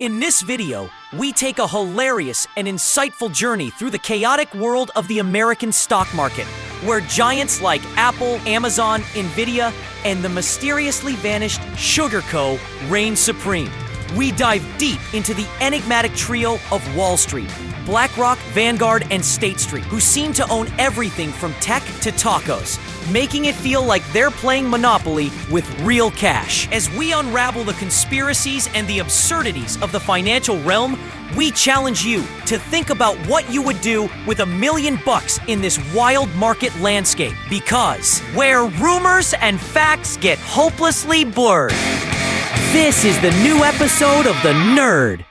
In this video, we take a hilarious and insightful journey through the chaotic world of the American stock market, where giants like Apple, Amazon, Nvidia, and the mysteriously vanished Sugar Co. reign supreme. We dive deep into the enigmatic trio of Wall Street, BlackRock, Vanguard, and State Street, who seem to own everything from tech to tacos, making it feel like they're playing Monopoly with real cash. As we unravel the conspiracies and the absurdities of the financial realm, we challenge you to think about what you would do with $1 million in this wild market landscape. Because where rumors and facts get hopelessly blurred, this is the new episode of The Nerd.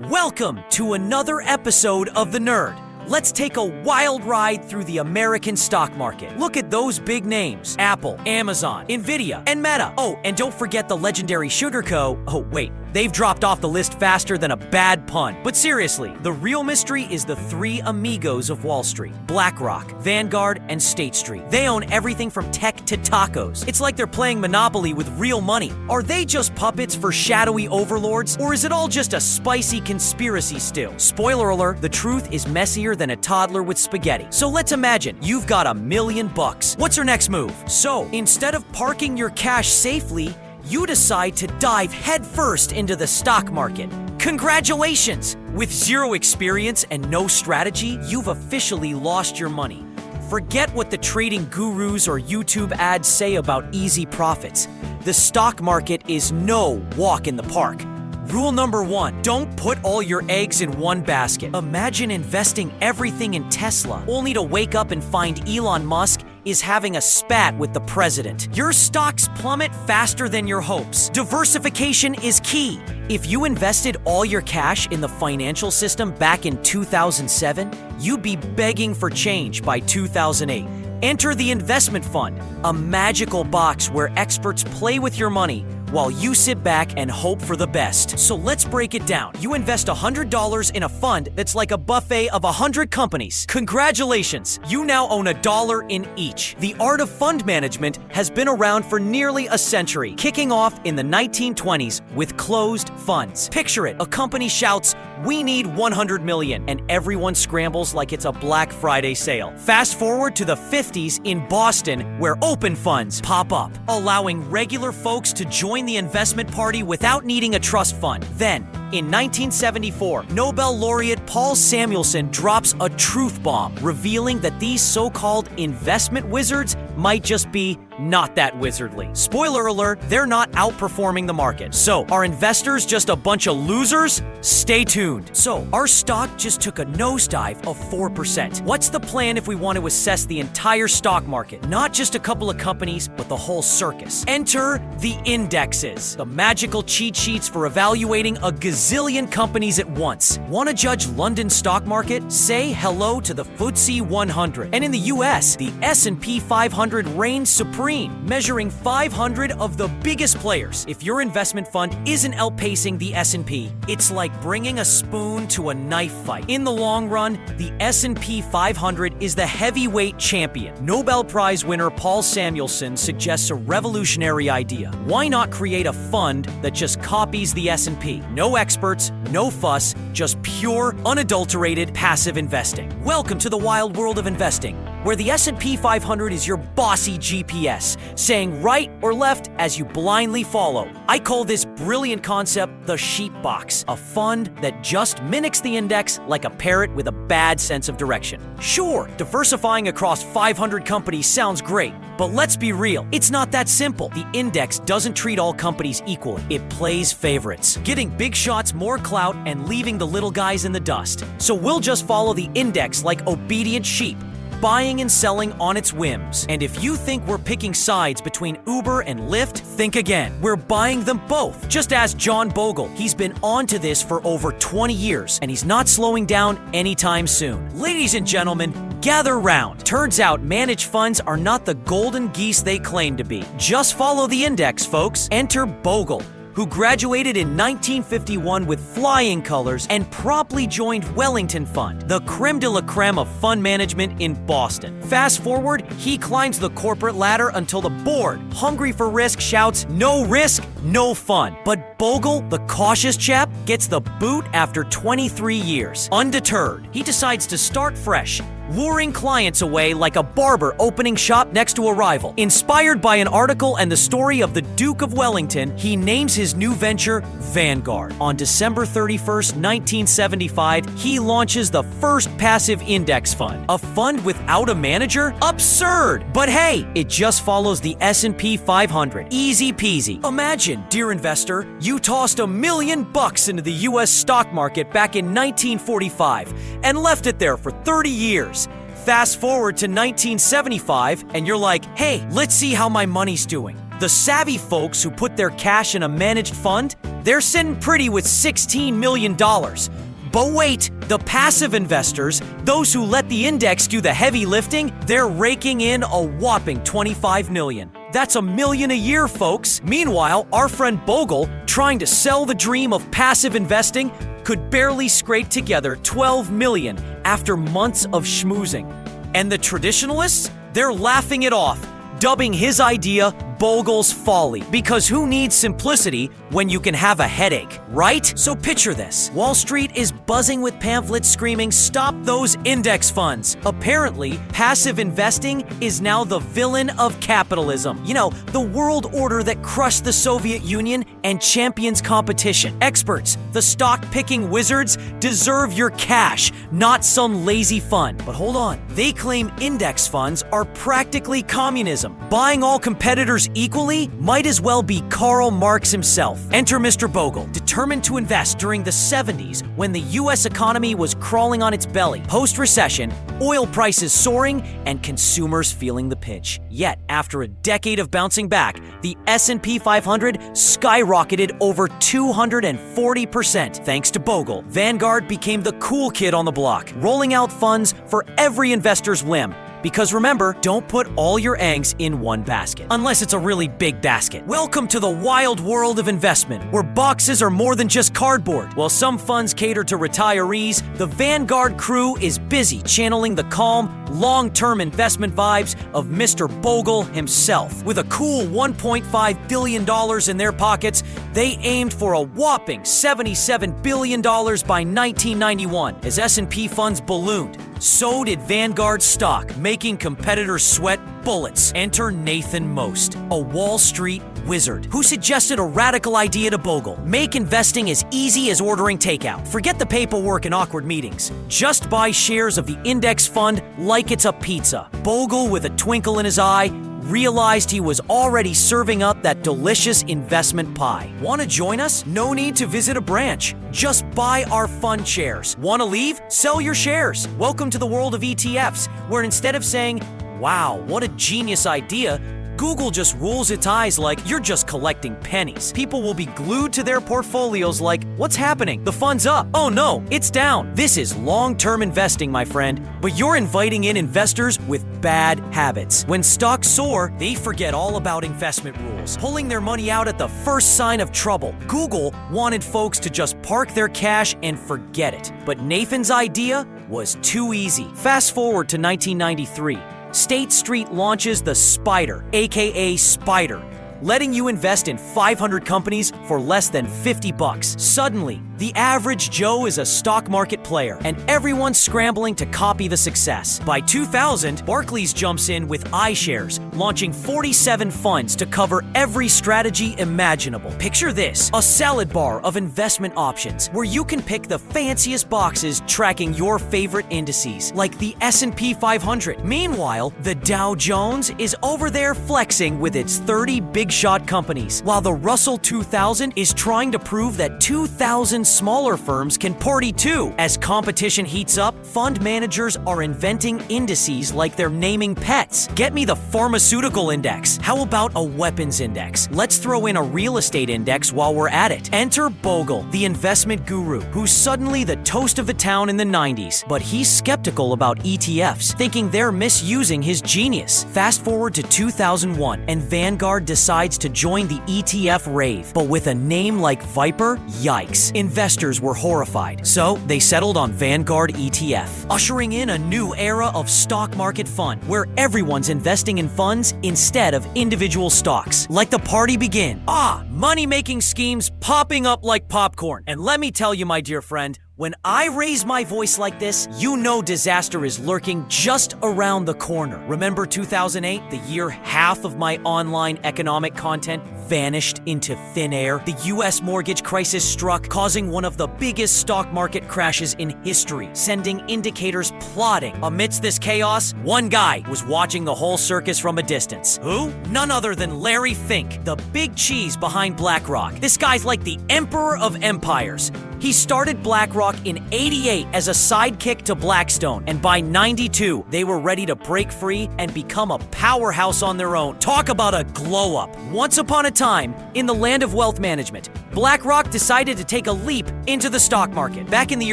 Welcome to another episode of The Nerd. Let's take a wild ride through the American stock market. Look at those big names: Apple, Amazon, Nvidia, and Meta. Oh, and don't forget the legendary Sugar Co. Oh, wait, they've dropped off the list faster than a bad pun. But seriously, the real mystery is the three amigos of Wall Street: BlackRock, Vanguard, and State Street. They own everything from tech to tacos. It's like they're playing Monopoly with real money. Are they just puppets for shadowy overlords, or is it all just a spicy conspiracy stew? Spoiler alert, the truth is messier than a toddler with spaghetti. So let's imagine you've got $1 million. What's your next move? So instead of parking your cash safely, you decide to dive headfirst into the stock market. Congratulations! With zero experience and no strategy, you've officially lost your money. Forget what the trading gurus or YouTube ads say about easy profits. The stock market is no walk in the park. Rule number 1, don't put all your eggs in one basket. Imagine investing everything in Tesla, only to wake up and find Elon Musk is having a spat with the president. Your stocks plummet faster than your hopes. Diversification is key. If you invested all your cash in the financial system back in 2007, you'd be begging for change by 2008. Enter the investment fund, a magical box where experts play with your money while you sit back and hope for the best. So let's break it down. You invest $100 in a fund that's like a buffet of 100 companies. Congratulations, you now own $1 in each. The art of fund management has been around for nearly a century, kicking off in the 1920s with closed funds. Picture it, a company shouts, "We need 100 million," and everyone scrambles like it's a Black Friday sale. Fast forward to the 50s in Boston, where open funds pop up, allowing regular folks to join the investment party without needing a trust fund. Then, in 1974, Nobel laureate Paul Samuelson drops a truth bomb, revealing that these so-called investment wizards might just be not that wizardly. Spoiler alert, they're not outperforming the market. So, are investors just a bunch of losers? Stay tuned. So, our stock just took a nosedive of 4%. What's the plan if we want to assess the entire stock market? Not just a couple of companies, but the whole circus. Enter the indexes, the magical cheat sheets for evaluating a gazillion companies at once. Want to judge London's stock market? Say hello to the FTSE 100. And in the US, the S&P 500 reigns supreme, measuring 500 of the biggest players. If your investment fund isn't outpacing the S&P, it's like bringing a spoon to a knife fight. In the long run, the S&P 500 is the heavyweight champion. Nobel Prize winner Paul Samuelson suggests a revolutionary idea. Why not create a fund that just copies the S&P? No experts, no fuss, just pure, unadulterated, passive investing. Welcome to the wild world of investing, where the S&P 500 is your bossy GPS, saying right or left as you blindly follow. I call this brilliant concept the sheep box, a fund that just mimics the index like a parrot with a bad sense of direction. Sure, diversifying across 500 companies sounds great, but let's be real, it's not that simple. The index doesn't treat all companies equally. It plays favorites, getting big shots more clout and leaving the little guys in the dust. So we'll just follow the index like obedient sheep, buying and selling on its whims. And if you think we're picking sides between Uber and Lyft, think again. We're buying them both. Just ask John Bogle. He's been onto this for over 20 years, and he's not slowing down anytime soon. Ladies and gentlemen, gather round. Turns out managed funds are not the golden geese they claim to be. Just follow the index, folks. Enter Bogle, who graduated in 1951 with flying colors and promptly joined Wellington Fund, the creme de la creme of fund management in Boston. Fast forward, he climbs the corporate ladder until the board, hungry for risk, shouts, "No risk, no fun." But Bogle, the cautious chap, gets the boot after 23 years. Undeterred, he decides to start fresh, luring clients away like a barber opening shop next to a rival. Inspired by an article and the story of the Duke of Wellington, he names his new venture Vanguard. On December 31st, 1975, he launches the first passive index fund. A fund without a manager? Absurd! But hey, it just follows the S&P 500. Easy peasy. Imagine, dear investor, you tossed $1 million into the US stock market back in 1945 and left it there for 30 years. Fast forward to 1975, and you're like, hey, let's see how my money's doing. The savvy folks who put their cash in a managed fund, they're sitting pretty with $16 million. But wait, the passive investors, those who let the index do the heavy lifting, they're raking in a whopping $25 million. That's $1 million a year, folks. Meanwhile, our friend Bogle, trying to sell the dream of passive investing, could barely scrape together $12 million after months of schmoozing. And the traditionalists? They're laughing it off, dubbing his idea Bogle's folly. Because who needs simplicity when you can have a headache, right? So picture this. Wall Street is buzzing with pamphlets screaming, "Stop those index funds." Apparently, passive investing is now the villain of capitalism. You know, the world order that crushed the Soviet Union and champions competition. Experts, the stock-picking wizards, deserve your cash, not some lazy fund. But hold on. They claim index funds are practically communism. Buying all competitors equally might as well be Karl Marx himself. Enter Mr. Bogle, determined to invest during the 70s when the US economy was crawling on its belly. Post-recession, oil prices soaring, and consumers feeling the pinch. Yet, after a decade of bouncing back, the S&P 500 skyrocketed over 240%. Thanks to Bogle, Vanguard became the cool kid on the block, rolling out funds for every investor's whim. Because remember, don't put all your eggs in one basket, unless it's a really big basket. Welcome to the wild world of investment, where boxes are more than just cardboard. While some funds cater to retirees, the Vanguard crew is busy channeling the calm, long-term investment vibes of Mr. Bogle himself. With a cool $1.5 billion in their pockets, they aimed for a whopping $77 billion by 1991. As S&P funds ballooned, so did Vanguard stock, making competitors sweat bullets. Enter Nathan Most, a Wall Street wizard, who suggested a radical idea to Bogle. Make investing as easy as ordering takeout. Forget the paperwork and awkward meetings. Just buy shares of the index fund like it's a pizza. Bogle, with a twinkle in his eye, realized he was already serving up that delicious investment pie. Want to join us? No need to visit a branch. Just buy our fund shares. Want to leave? Sell your shares. Welcome to the world of ETFs, where instead of saying, "Wow, what a genius idea," Google just rolls its eyes like you're just collecting pennies. People will be glued to their portfolios like, "What's happening? The fund's up. Oh no, it's down." This is long-term investing, my friend. But you're inviting in investors with bad habits. When stocks soar, they forget all about investment rules, pulling their money out at the first sign of trouble. Google wanted folks to just park their cash and forget it. But Nathan's idea was too easy. Fast forward to 1993. State Street launches the Spider, aka Spider, letting you invest in 500 companies for less than $50. Suddenly, the average Joe is a stock market player, and everyone's scrambling to copy the success. By 2000, Barclays jumps in with iShares, launching 47 funds to cover every strategy imaginable. Picture this, a salad bar of investment options, where you can pick the fanciest boxes tracking your favorite indices, like the S&P 500. Meanwhile, the Dow Jones is over there flexing with its 30 big shot companies, while the Russell 2000 is trying to prove that 2,000 smaller firms can party too. As competition heats up, fund managers are inventing indices like they're naming pets. Get me the pharmaceutical index. How about a weapons index? Let's throw in a real estate index while we're at it. Enter Bogle, the investment guru, who's suddenly the toast of the town in the 90s. But he's skeptical about ETFs, thinking they're misusing his genius. Fast forward to 2001, and Vanguard decides decides to join the ETF rave, but with a name like Viper, yikes. Investors were horrified, so they settled on Vanguard ETF, ushering in a new era of stock market fun, where everyone's investing in funds instead of individual stocks. Let the party begin. Money-making schemes popping up like popcorn. And let me tell you, my dear friend, when I raise my voice like this, you know disaster is lurking just around the corner. Remember 2008, the year half of my online economic content vanished into thin air? The US mortgage crisis struck, causing one of the biggest stock market crashes in history, sending indicators plotting. Amidst this chaos, one guy was watching the whole circus from a distance. Who? None other than Larry Fink, the big cheese behind BlackRock. This guy's like the emperor of empires. He started BlackRock in '88 as a sidekick to Blackstone, and by '92, they were ready to break free and become a powerhouse on their own. Talk about a glow-up. Once upon a time, in the land of wealth management, BlackRock decided to take a leap into the stock market. Back in the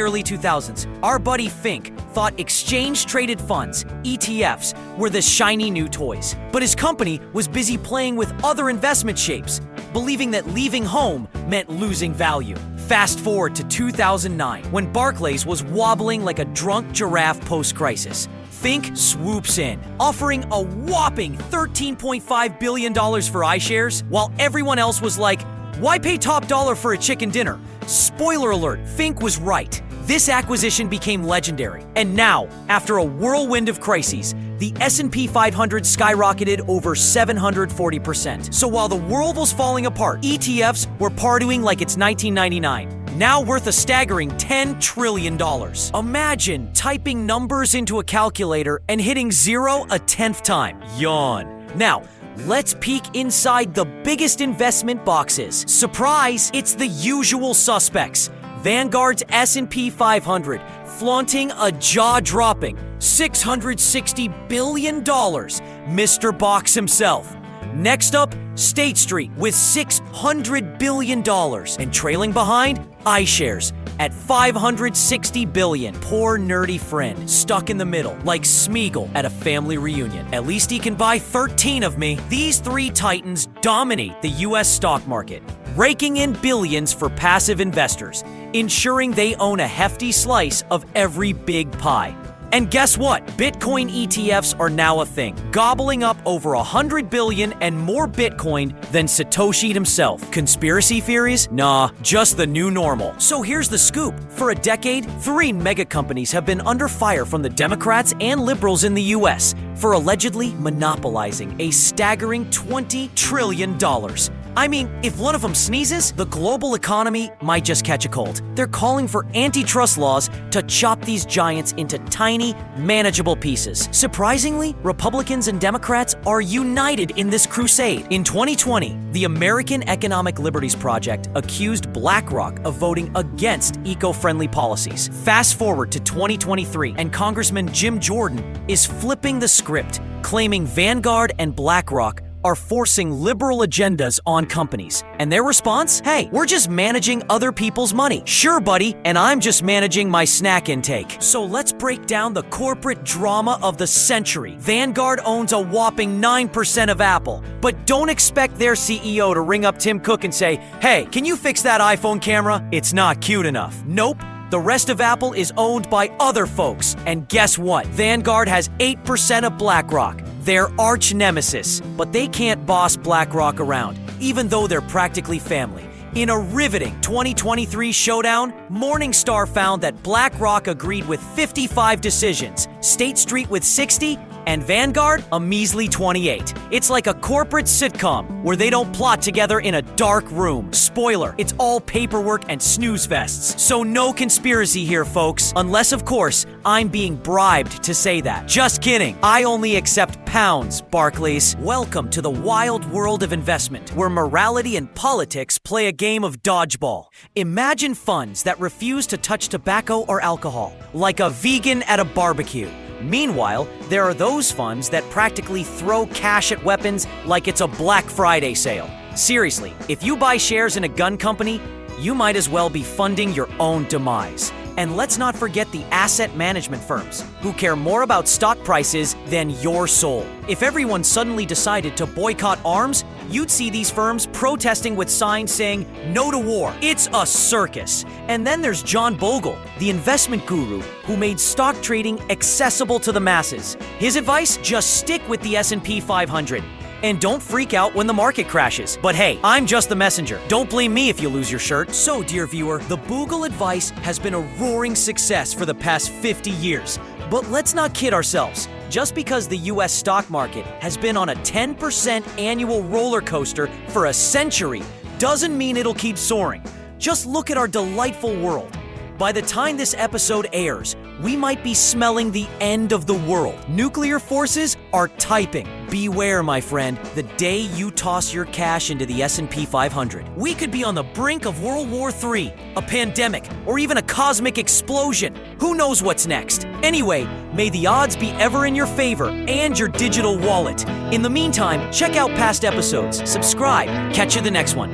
early 2000s, our buddy Fink thought exchange-traded funds, ETFs, were the shiny new toys. But his company was busy playing with other investment shapes, believing that leaving home meant losing value. Fast forward to 2009, when Barclays was wobbling like a drunk giraffe post-crisis. Fink swoops in, offering a whopping $13.5 billion for iShares, while everyone else was like, why pay top dollar for a chicken dinner? Spoiler alert, Fink was right. This acquisition became legendary. And now, after a whirlwind of crises, the S&P 500 skyrocketed over 740%. So while the world was falling apart, ETFs were partying like it's 1999. Now worth a staggering $10 trillion. Imagine typing numbers into a calculator and hitting 0 a 10th time. Yawn. Now, let's peek inside the biggest investment boxes. Surprise! It's the usual suspects. Vanguard's S&P 500, flaunting a jaw-dropping $660 billion. Mr. Box himself. Next up, State Street with $600 billion. And trailing behind, iShares at $560 billion. Poor nerdy friend, stuck in the middle, like Smeagol at a family reunion. At least he can buy 13 of me. These three titans dominate the US stock market, raking in billions for passive investors, ensuring they own a hefty slice of every big pie. And guess what? Bitcoin ETFs are now a thing, gobbling up over 100 billion and more Bitcoin than Satoshi himself. Conspiracy theories? Nah, just the new normal. So here's the scoop. For a decade, 3 mega companies have been under fire from the Democrats and liberals in the US for allegedly monopolizing a staggering $20 trillion. I mean, if one of them sneezes, the global economy might just catch a cold. They're calling for antitrust laws to chop these giants into tiny, manageable pieces. Surprisingly, Republicans and Democrats are united in this crusade. In 2020, the American Economic Liberties Project accused BlackRock of voting against eco-friendly policies. Fast forward to 2023, and Congressman Jim Jordan is flipping the script, claiming Vanguard and BlackRock are forcing liberal agendas on companies. And their response? Hey, we're just managing other people's money. Sure, buddy, and I'm just managing my snack intake. So let's break down the corporate drama of the century. Vanguard owns a whopping 9% of Apple, but don't expect their CEO to ring up Tim Cook and say, hey, can you fix that iPhone camera? It's not cute enough. Nope. The rest of Apple is owned by other folks. And guess what? Vanguard has 8% of BlackRock, their arch nemesis. But they can't boss BlackRock around, even though they're practically family. In a riveting 2023 showdown, Morningstar found that BlackRock agreed with 55 decisions, State Street with 60, and Vanguard a measly 28. It's like a corporate sitcom where they don't plot together in a dark room. Spoiler, it's all paperwork and snooze fests. So no conspiracy here, folks. Unless, of course, I'm being bribed to say that. Just kidding. I only accept pounds, Barclays. Welcome to the wild world of investment, where morality and politics play a game of dodgeball. Imagine funds that refuse to touch tobacco or alcohol, like a vegan at a barbecue. Meanwhile, there are those funds that practically throw cash at weapons like it's a Black Friday sale. Seriously, if you buy shares in a gun company, you might as well be funding your own demise. And let's not forget the asset management firms, who care more about stock prices than your soul. If everyone suddenly decided to boycott arms, you'd see these firms protesting with signs saying, "No to war." It's a circus. And then there's John Bogle, the investment guru who made stock trading accessible to the masses. His advice? Just stick with the S&P 500. And don't freak out when the market crashes. But hey, I'm just the messenger. Don't blame me if you lose your shirt. So, dear viewer, the Bogle advice has been a roaring success for the past 50 years. But let's not kid ourselves. Just because the US stock market has been on a 10% annual roller coaster for a century doesn't mean it'll keep soaring. Just look at our delightful world. By the time this episode airs, we might be smelling the end of the world. Nuclear forces are typing. Beware, my friend, the day you toss your cash into the S&P 500. We could be on the brink of World War III, a pandemic, or even a cosmic explosion. Who knows what's next? Anyway, may the odds be ever in your favor and your digital wallet. In the meantime, check out past episodes, subscribe, catch you the next one.